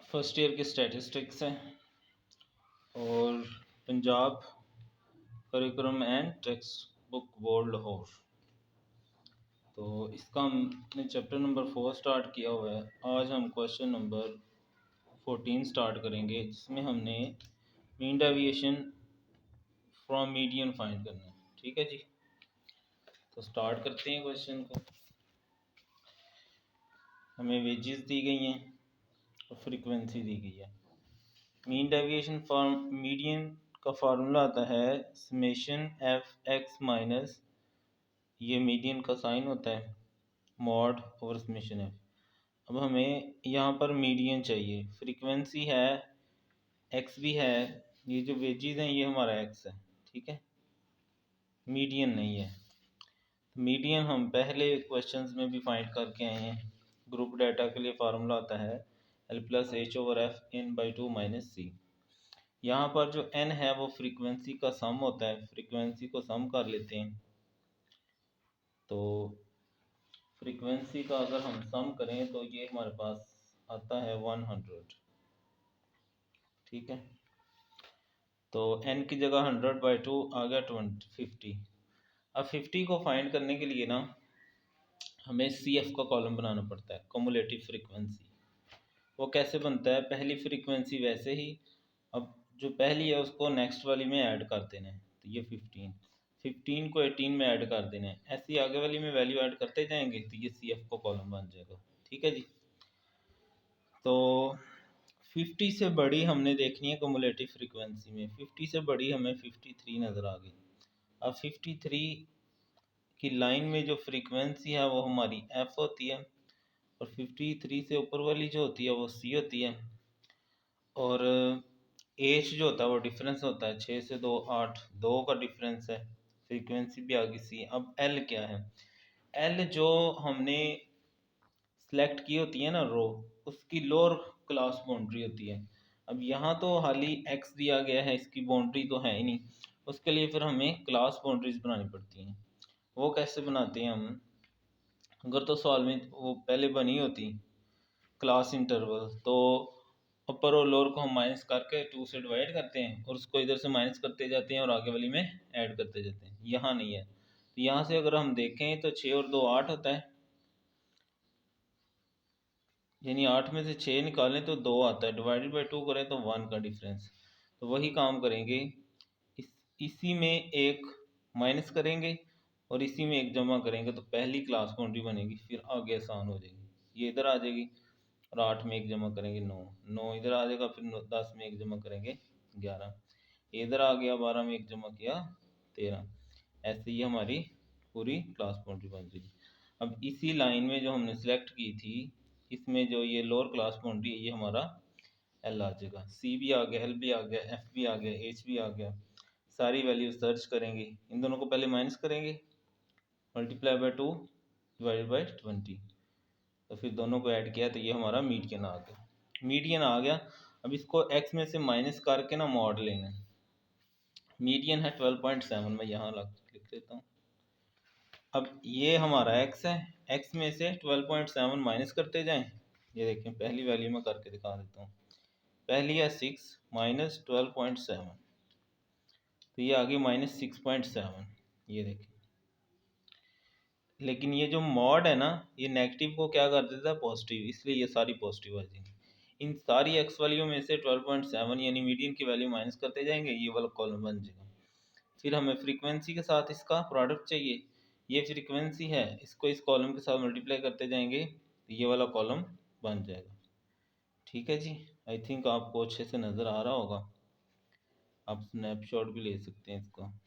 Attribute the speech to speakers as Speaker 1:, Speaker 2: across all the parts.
Speaker 1: First year की statistics है और Punjab curriculum and text book board Lahore. तो इसका हमने चैप्टर नंबर 4 स्टार्ट किया हुआ है। आज हम क्वेश्चन नंबर 14 स्टार्ट करेंगे, जिसमें हमने mean deviation from median find करना है। ठीक है जी, तो स्टार्ट करते हैं क्वेश्चन को। हमें वेजेस दी गई हैं और फ्रीक्वेंसी दी गई है। मीन डेविएशन फ्रॉम मीडियन का फार्मूला आता है समेशन एफ एक्स माइनस, ये मीडियन का साइन होता है, मॉड ओवर समेशन एफ। अब हमें यहाँ पर मीडियन चाहिए, फ्रीक्वेंसी है, एक्स भी है, ये जो वेजेस हैं ये हमारा एक्स है। ठीक है, मीडियन नहीं है। मीडियन हम पहले क्वेश्चंस में भी फाइंड करके आए हैं। ग्रुप डाटा के लिए फार्मूला आता है L plus H over F N by two minus C. यहाँ पर जो n है वो फ्रीक्वेंसी का सम होता है, फ्रीक्वेंसी को सम कर लेते हैं। तो फ्रीक्वेंसी का अगर हम सम करें तो ये हमारे पास आता है 100। ठीक है, तो n की जगह 100 बाई 2 आ गया 50। अब 50 को फाइंड करने के लिए ना हमें CF का कॉलम बनाना पड़ता है, कमुलेटिव फ्रीक्वेंसी। वो कैसे बनता है, पहली फ्रीक्वेंसी वैसे ही, अब जो पहली है उसको नेक्स्ट वाली में ऐड कर देना है। तो ये 15 को 18 में ऐड कर देना है, ऐसे ही आगे वाली में वैल्यू ऐड करते जाएंगे तो ये CF का कॉलम बन जाएगा। ठीक है जी, तो 50 से बड़ी हमने देखनी है कमुलेटिव फ्रीक्वेंसी में। 50 से बड़ी हमें 53 नज़र आ गई। अब 53 की लाइन में जो फ्रीक्वेंसी है वो हमारी F होती है, और 53 से ऊपर वाली जो होती है वो C होती है, और एच जो होता है वो डिफरेंस होता है 6 से 2 8, 2 का डिफरेंस है। फ्रीक्वेंसी भी आ गई सी। अब एल क्या है, एल जो हमने सेलेक्ट की होती है ना रो, उसकी लोअर क्लास बाउंड्री होती है। अब यहाँ तो हाली एक्स दिया गया है, इसकी बाउंड्री तो है ही नहीं, उसके लिए फिर हमें क्लास बाउंड्रीज बनानी पड़ती हैं। वो कैसे बनाते हैं हम, अगर तो सवाल में वो पहले बनी होती क्लास इंटरवल, तो अपर और लोअर को हम माइनस करके 2 से डिवाइड करते हैं और उसको इधर से माइनस करते जाते हैं और आगे वाली में ऐड करते जाते हैं। यहाँ नहीं है, तो यहाँ से अगर हम देखें तो 6 और 2 8 होता है, यानी 8 में से 6 निकालें तो 2 आता है, डिवाइडेड बाई 2 करें तो 1 का डिफरेंस। तो वही काम करेंगे, इसी में एक माइनस करेंगे और इसी में एक जमा करेंगे तो पहली क्लास बाउंड्री बनेगी, फिर आगे आसान हो जाएगी। ये इधर आ जाएगी और 8 में एक जमा करेंगे 9, 9 इधर आ जाएगा, फिर 10 में एक जमा करेंगे 11, इधर आ गया, 12 में एक जमा किया 13। ऐसे ही हमारी पूरी क्लास बाउंड्री बन जाएगी। अब इसी लाइन में जो हमने सेलेक्ट की थी, इसमें जो ये लोअर क्लास बाउंड्री है ये हमारा एल आ जाएगा। सी भी आ गया, एल भी आ गया, एफ भी आ गया, एच भी आ गया। सारी वैल्यू सर्च करेंगे, इन दोनों को पहले माइनस करेंगे, मल्टीप्लाई बाई 2 डिवाइडेड बाई 20, तो फिर दोनों को ऐड किया तो ये हमारा मीडियन आ गया। मीडियन आ गया, अब इसको एक्स में से माइनस करके ना मॉड लेना है। मीडियन है 12.7, मैं यहाँ लिख देता हूँ। अब ये हमारा एक्स है, एक्स में से 12.7 माइनस करते जाएं। ये देखें, पहली वैल्यू में करके दिखा देता हूँ। पहली है 6 माइनस 12.7, तो ये आ गई -6.7। ये देखें, लेकिन ये जो मॉड है ना, ये नेगेटिव को क्या कर देता है पॉजिटिव, इसलिए ये सारी पॉजिटिव आ जाएंगी। इन सारी एक्स वैल्यू में से 12.7 यानी मीडियन की वैल्यू माइनस करते जाएंगे, ये वाला कॉलम बन जाएगा। फिर हमें फ्रीक्वेंसी के साथ इसका प्रोडक्ट चाहिए, ये फ्रीक्वेंसी है, इसको इस कॉलम के साथ मल्टीप्लाई करते जाएंगे तो ये वाला कॉलम बन जाएगा। ठीक है जी, आई थिंक आपको अच्छे से नज़र आ रहा होगा, आप स्नैपशॉट भी ले सकते हैं इसका।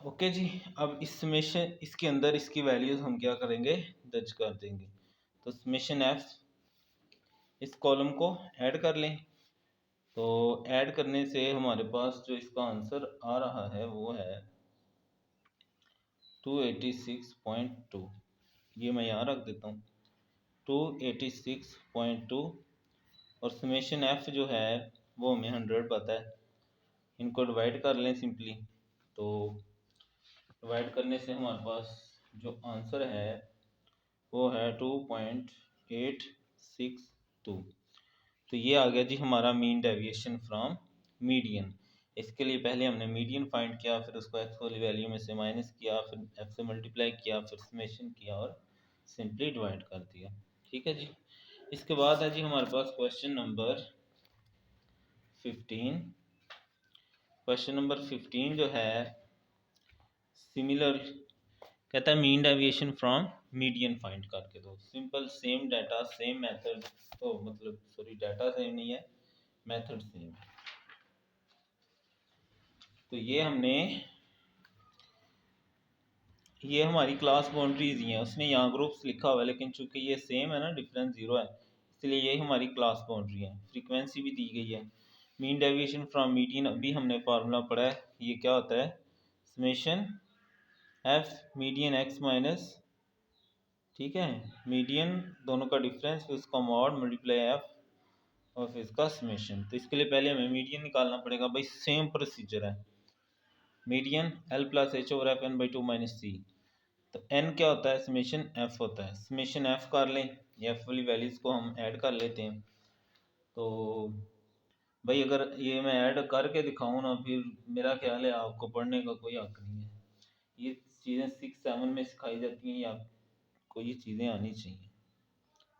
Speaker 1: ओके जी, अब इस समेशन इसके अंदर इसकी वैल्यूज हम क्या करेंगे, दर्ज कर देंगे। तो समेशन एफ, इस कॉलम को ऐड कर लें। तो ऐड करने से हमारे पास जो इसका आंसर आ रहा है वो है 286.2। ये मैं यहाँ रख देता हूँ 286.2, और समेशन एफ जो है वो हमें 100 पता है। इनको डिवाइड कर लें सिंपली, तो डिवाइड करने से हमारे पास जो आंसर है वो है 2.862। तो ये आ गया जी हमारा मीन डेविएशन फ्रॉम मीडियन। इसके लिए पहले हमने मीडियन फाइंड किया, फिर उसको एक्स वाली वैल्यू में से माइनस किया, फिर एक्स से मल्टीप्लाई किया, फिर समेशन किया और सिंपली डिवाइड कर दिया। ठीक है जी। इसके बाद है जी हमारे पास क्वेश्चन नंबर 15। क्वेश्चन नंबर 15 जो है सिमिलर कहता है mean deviation from median find करके दो। Simple same data same method, तो मतलब सॉरी डाटा सेम नहीं है, मेथड सेम है। तो ये हमारी क्लास बाउंड्रीज ही हैं, उसने यहाँ ग्रुप्स लिखा हुआ है लेकिन चूंकि ये सेम है ना, डिफरेंस जीरो है, इसलिए ये हमारी क्लास बाउंड्री है। फ्रीक्वेंसी भी दी गई है। मीन डेविएशन फ्रॉम मीडियन अभी हमने फार्मूला पढ़ा है, ये क्या होता है, summation F median x minus, ठीक है, मीडियन दोनों का डिफरेंस फिर उसका मॉड मल्टीप्लाई एफ और फिर इसका समेशन। तो इसके लिए पहले हमें मीडियन निकालना पड़ेगा भाई, सेम प्रोसीजर है। Median L plus H over F N by two minus C. तो एन क्या होता है, समेशन एफ होता है, समेशन एफ कर लें, एफ वाली वैल्यूज़ को हम ऐड कर लेते हैं। तो भाई अगर ये मैं ऐड करके दिखाऊँ ना, फिर मेरा ख्याल है आपको पढ़ने का कोई हक नहीं है। ये चीज़ें 6-7 में सिखाई जाती हैं, या आपको ये चीज़ें आनी चाहिए।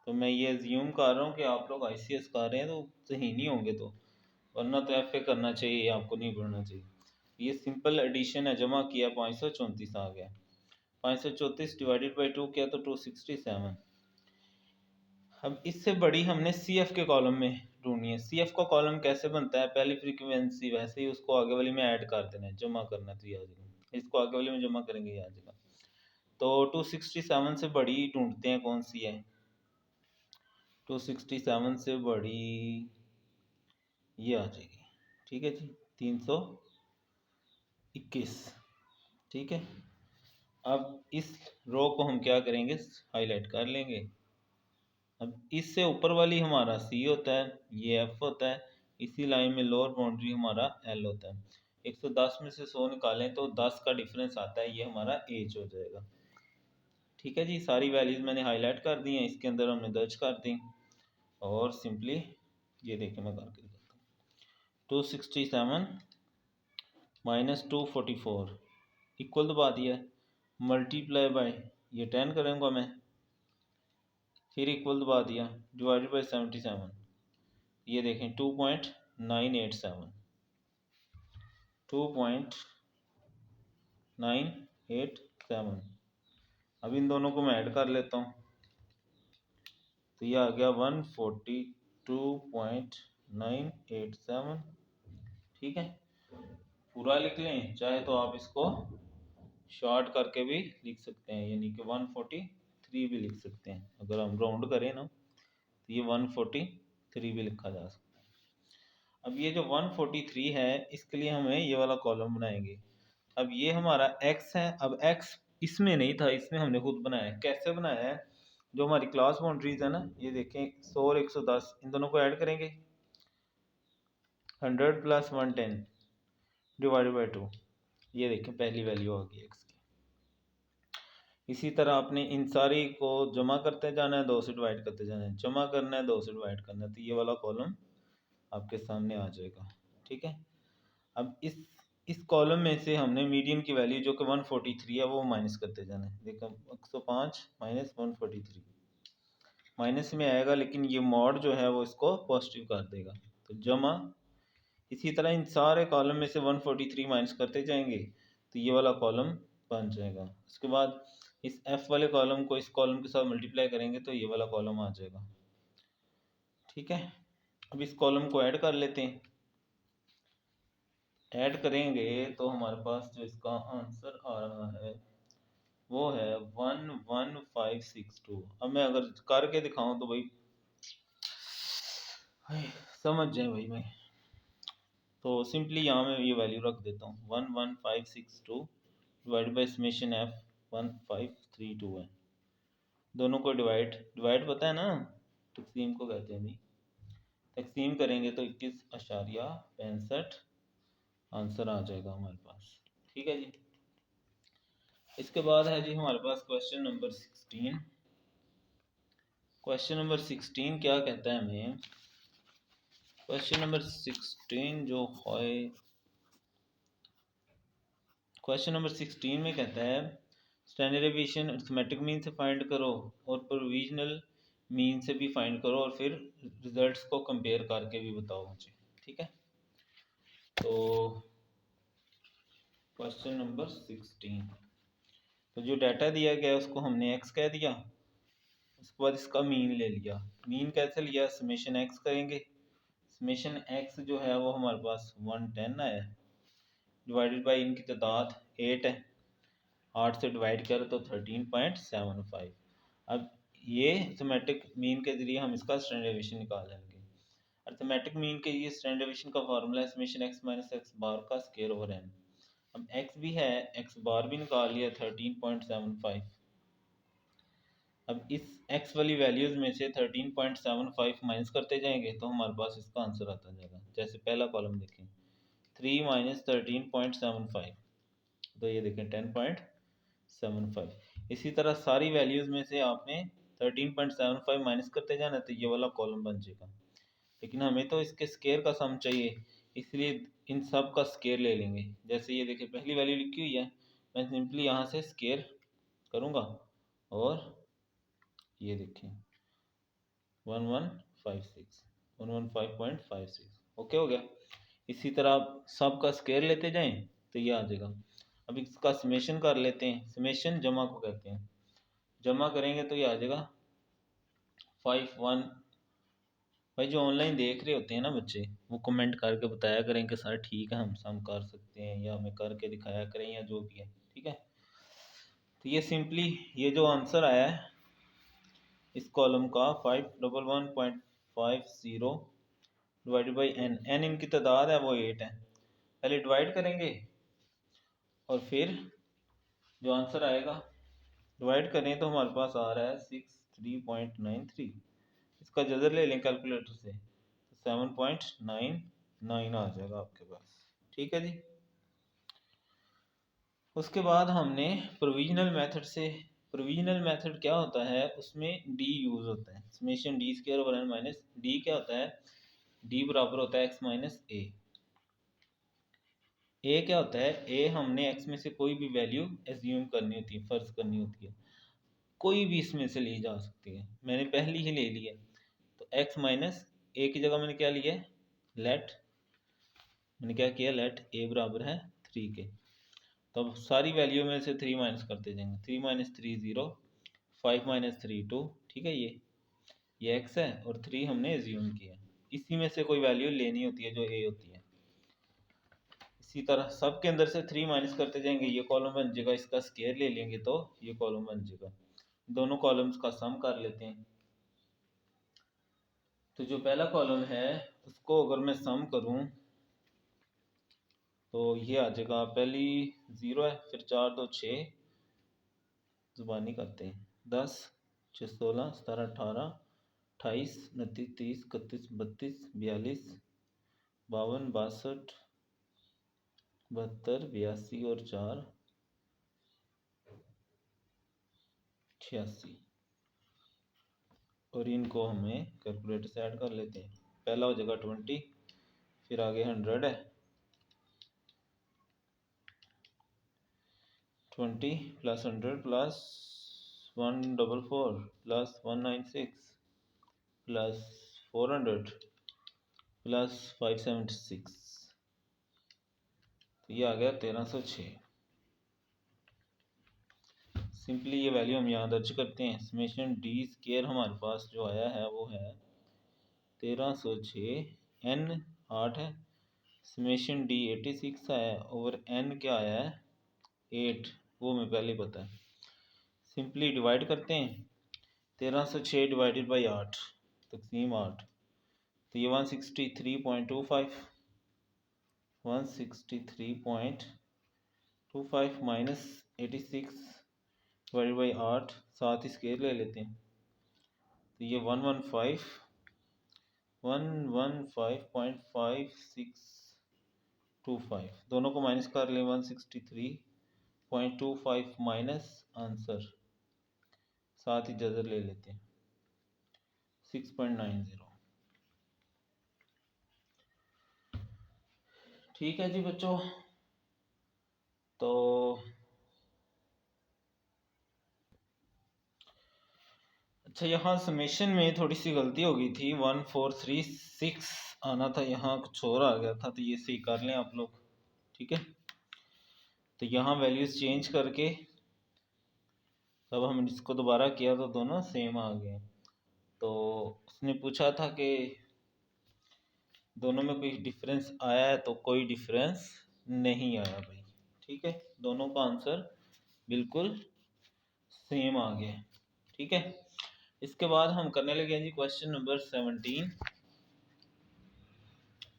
Speaker 1: तो मैं ये अज्यूम कर रहा हूँ कि आप लोग ICS कर रहे हैं तो सही नहीं होंगे, तो वरना तो FA करना चाहिए, आपको नहीं पढ़ना चाहिए। ये सिंपल एडिशन है, जमा किया 534 आ गया, 534 डिवाइडेड बाई 2 किया तो 267। अब इससे बड़ी हमने CF के कॉलम में ढूंढनी है। CF का कॉलम कैसे बनता है, पहली फ्रीक्वेंसी वैसे ही उसको आगे वाली में ऐड कर देना है, जमा करना है तो ये आ जाएगा, इसको आगे वाली में जमा करेंगे ये आ जाएगा। तो 267 से बड़ी ढूंढते हैं कौन सी है, 267 से बड़ी ये आ जाएगी, ठीक है जी, 321। ठीक है, अब इस रो को हम क्या करेंगे, हाईलाइट कर लेंगे। अब इससे ऊपर वाली हमारा C होता है, ये F होता है, इसी लाइन में लोअर बाउंड्री हमारा L होता है। 110 में से 100 निकालें तो 10 का डिफरेंस आता है, ये हमारा एज हो जाएगा। ठीक है जी, सारी वैल्यूज़ मैंने हाईलाइट कर दी हैं, इसके अंदर हमने दर्ज कर दी, और सिंपली ये देखें मैं करके दिखाता हूँ। 267 माइनस 244 इक्वल दबा दिया, मल्टीप्लाई बाय ये 10 करूँगा मैं, फिर इक्वल दबा दिया, डिवाइडेड बाई 77, ये देखें 2.987, 2.987। अब इन दोनों को मैं ऐड कर लेता हूँ, तो ये आ गया 142.987। ठीक है, पूरा लिख लें, चाहे तो आप इसको शॉर्ट करके भी लिख सकते हैं, यानी कि 143 भी लिख सकते हैं। अगर हम राउंड करें ना तो ये 143 भी लिखा जा सकता है। अब ये जो 143 है, इसके लिए हमें ये वाला कॉलम बनाएंगे। अब ये हमारा x है, अब x इसमें नहीं था, इसमें हमने खुद बनाया है। कैसे बनाया है, जो हमारी क्लास बाउंड्रीज है ना, ये देखें 100 और 110, इन दोनों को ऐड करेंगे, 100 प्लस 110 डिवाइडेड बाई 2, ये देखें पहली वैल्यू आ गई x की। इसी तरह आपने इन सारी को जमा करते जाना है, 2 से डिवाइड करते जाना है, जमा करना है, 2 से डिवाइड करना है, तो ये वाला कॉलम आपके सामने आ जाएगा। ठीक है, अब इस कॉलम में से हमने मीडियन की वैल्यू जो कि 143 है वो माइनस करते जाना है। देखो 105 माइनस 143 माइनस में आएगा, लेकिन ये मॉड जो है वो इसको पॉजिटिव कर देगा, तो जमा। इसी तरह इन सारे कॉलम में से 143 माइनस करते जाएंगे तो ये वाला कॉलम बन जाएगा। उसके बाद इस F वाले कॉलम को इस कॉलम के साथ मल्टीप्लाई करेंगे तो ये वाला कॉलम आ जाएगा। ठीक है, अब इस कॉलम को ऐड कर लेते हैं। ऐड करेंगे तो हमारे पास जो इसका आंसर आ रहा है वो है 11562। अब मैं अगर करके दिखाऊं तो भाई समझ जाए भाई मैं, तो सिंपली यहाँ मैं ये वैल्यू रख देता हूँ, 11562 डिवाइड बाई समेशन एफ 1532 है। दोनों को डिवाइड पता है ना, तकसीम को कहते हैं भाई, तकसीम करेंगे तो 21.65 आंसर आ जाएगा हमारे पास। ठीक है जी, इसके बाद है जी हमारे पास क्वेश्चन नंबर 16। क्वेश्चन नंबर 16 क्या कहता है हमें, क्वेश्चन नंबर 16 जो है, क्वेश्चन नंबर 16 में कहता है स्टैंडर्ड डेविएशन अरिथमेटिक मीन से फाइंड करो और प्रोविजनल मीन से भी फाइंड करो और फिर रिजल्ट्स को कंपेयर करके भी बताओ मुझे, ठीक है। तो क्वेश्चन नंबर 16, तो जो डाटा दिया गया उसको हमने एक्स कह दिया, उसके बाद इसका मीन ले लिया। मीन कैसे लिया, समेशन एक्स करेंगे। समेशन एक्स जो है वो हमारे पास 110 आया, डिवाइडेड बाई इनकी तादाद 8 है, 8 से डिवाइड करें तो 13.75। अब ये अरिथमेटिक मीन के जरिए हम इसका स्टैंडर्ड डेविएशन निकाल लेंगे। अरिथमेटिक मीन के लिए स्टैंडर्ड डेविएशन का फार्मूला है समेशन एक्स माइनस एक्स बार का स्क्वायर ओवर एन। अब एक्स भी है, एक्स बार भी निकाल लिया 13.75। अब इस x वाली वैल्यूज़ में से 13.75 माइनस करते जाएंगे तो हमारे पास इसका आंसर आता जाएगा। जैसे पहला कॉलम देखें, 3 माइनस 13.75, तो ये देखें 10.75। इसी तरह सारी वैल्यूज़ में से आपने 13.75 माइनस करते जाना तो ये वाला कॉलम बन जाएगा। लेकिन हमें तो इसके स्केयर का सम चाहिए, इसलिए इन सब का स्केयर ले लेंगे। जैसे ये देखिए पहली वैल्यू लिखी हुई है, मैं सिंपली यहाँ से स्केयर करूँगा और ये देखें 1156 ओके हो गया। इसी तरह आप सब का स्केयर लेते जाएं तो ये आ जाएगा। अब इसका समेशन कर लेते हैं, समेशन जमा को कहते हैं, जमा करेंगे तो ये आ जाएगा 51। भाई जो ऑनलाइन देख रहे होते हैं ना बच्चे, वो कमेंट करके बताया करें कि सर ठीक है हम सम कर सकते हैं, या हमें करके दिखाया करें, या जो भी है, ठीक है। तो ये सिंपली ये जो आंसर आया है इस कॉलम का 511.50 डिवाइडेड बाई एन, एन इनकी तादाद है वो 8 है। पहले डिवाइड करेंगे और फिर जो आंसर आएगा डिवाइड करें तो हमारे पास आ रहा है 63.93। इसका जजर ले लें कैलकुलेटर से तो 7.99 आ जाएगा आपके पास, ठीक है जी। उसके बाद हमने प्रोविजनल मेथड से, प्रोविजनल मेथड क्या होता है, उसमें डी यूज़ होता है, summation D square over N minus D क्या होता है, डी बराबर होता है एक्स माइनस ए। ए क्या होता है, ए हमने एक्स में से कोई भी वैल्यू एज्यूम करनी होती है, फर्ज करनी होती है, कोई भी इसमें से ली जा सकती है। मैंने पहली ही ले ली है, तो एक्स माइनस ए की जगह मैंने क्या लिया है, लेट, मैंने क्या किया, लेट ए बराबर है 3 के। तो अब सारी वैल्यू में से 3 माइनस करते जाएंगे, 3 माइनस 3 0, 5 माइनस 3 2, ठीक है। ये एक्स है और 3 हमने एज्यूम किया, इसी में से कोई वैल्यू लेनी होती है जो ए होती है। इसी तरह सब के अंदर से 3 माइनस करते जाएंगे, ये कॉलम बन जाएगा, इसका स्केयर ले लेंगे तो ये कॉलम बन जाएगा। दोनों कॉलम्स का सम कर लेते हैं। तो जो पहला कॉलम है उसको अगर मैं सम करूं तो ये आ जाएगा, पहली 0 है, फिर 4 2 6, जुबानी करते हैं, 10 6 16 17 18 28 29 30 31 32 42 52 62 72 82 और 4 86, और इनको हमें कैलकुलेटर से ऐड कर लेते हैं। पहला हो जाएगा 20, फिर आगे 100 है, 20 plus 100 plus 144 plus 196 plus 400 plus 576, तो ये आ गया 1306। सिंपली ये वैल्यू हम यहाँ दर्ज करते हैं, समेशन डी स्केयर हमारे पास जो आया है वो है 1306, एन 8 है, समेशन डी 86 आया और एन क्या आया है 8, वो मैं पहले पता है। सिंपली डिवाइड करते हैं, 1306 डिवाइडेड बाई 8 तकसीम 8, तो ये 163.25, 163.25 माइनस 86 डिवाइडेड बाई 8, साथ ही स्केयर ले लेते हैं, तो ये 115.5625, दोनों को माइनस कर लें, 163.25 माइनस आंसर, साथ ही जजर ले लेते हैं 6.90। ठीक है जी बच्चों, तो अच्छा यहाँ समेशन में थोड़ी सी गलती हो गई थी, 1436 आना था, यहाँ कुछ और आ गया था, तो ये सही कर लें आप लोग। ठीक है, तो यहाँ वैल्यूज चेंज करके तब हम इसको दोबारा किया तो दोनों सेम आ गए। तो उसने पूछा था कि दोनों में कोई डिफरेंस आया है, तो कोई डिफरेंस नहीं आया भाई। ठीक है, दोनों का आंसर बिल्कुल सेम आ गया। ठीक है, इसके बाद हम करने लगे जी क्वेश्चन नंबर 17।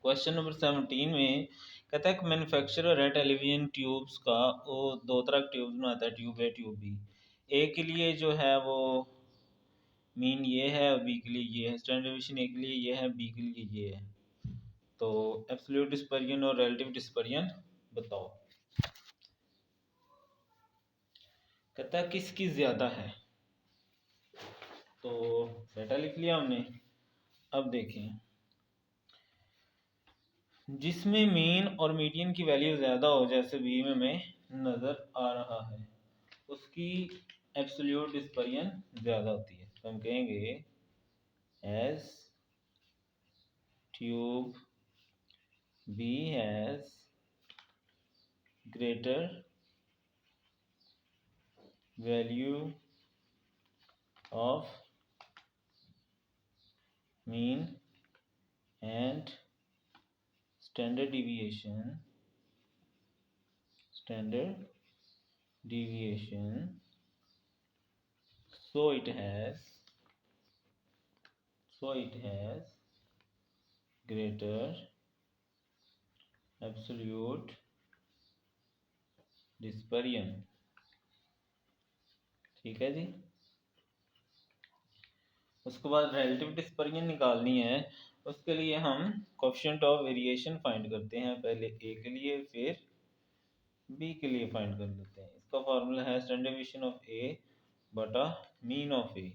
Speaker 1: क्वेश्चन नंबर 17 में कहता है कि मैन्युफैक्चरर है टेलीविजन ट्यूब्स का, वो दो तरह के ट्यूब्स बनाता है, ट्यूब ए ट्यूब बी। ए के लिए जो है वो मीन ये है, बी के लिए ये है, स्टैंडर्ड डेविएशन ए के लिए ये है, बी के लिए ये है। तो एब्सोल्यूट डिस्पर्जन और रिलेटिव डिस्पर्जन बताओ। कहता है किसकी ज्यादा है, तो डेटा लिख लिया हमने। अब देखें, जिसमें मीन और मीडियन की वैल्यू ज़्यादा हो, जैसे बी में हमें नज़र आ रहा है, उसकी एब्सोल्यूट डिस्पर्जन ज़्यादा होती है। तो हम कहेंगे as tube B has greater value of mean and standard deviation so it has greater absolute dispersion। ठीक है जी, उसके बाद रिलेटिव डिस्पर्जन निकालनी है। उसके लिए हम कोएफिशिएंट ऑफ वेरिएशन फाइंड करते हैं, पहले ए के लिए फिर बी के लिए फाइंड कर लेते हैं। इसका फार्मूला है स्टैंडर्ड डेविएशन ऑफ ए बटा mean of A,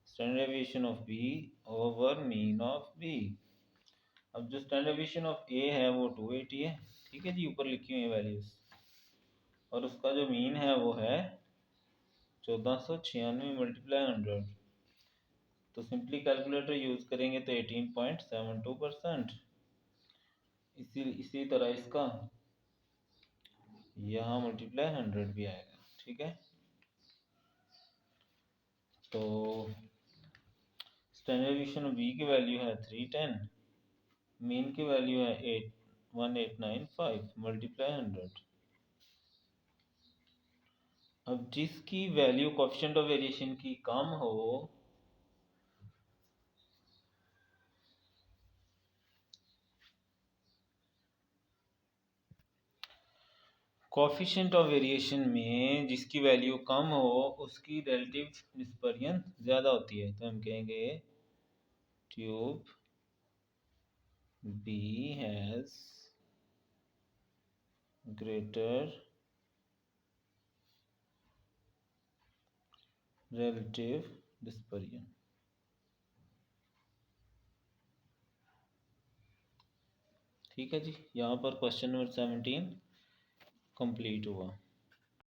Speaker 1: standard deviation of B over mean of B. अब जो स्टैंडर्ड डेविएशन ऑफ ए है वो 280 है। ठीक है जी, ऊपर लिखी हुई है वैल्यूज, और उसका जो मीन है वो है 1496 मल्टीप्लाई 100। तो सिंपली कैलकुलेटर यूज करेंगे तो 18.72%। इसी तरह इसका यहाँ मल्टीप्लाई 100 भी आएगा। ठीक है, तो स्टैंडर्ड डेविएशन ऑफ बी की वैल्यू है 310, मीन की वैल्यू है 1895 मल्टीप्लाई 100। अब जिसकी वैल्यू कोएफिशिएंट ऑफ वेरिएशन की कम हो, कोएफिशिएंट ऑफ वेरिएशन में जिसकी वैल्यू कम हो उसकी रिलेटिव डिस्पर्जन ज़्यादा होती है। तो हम कहेंगे tube B has greater relative dispersion. ठीक है जी, यहाँ पर क्वेश्चन नंबर 17 कंप्लीट हुआ।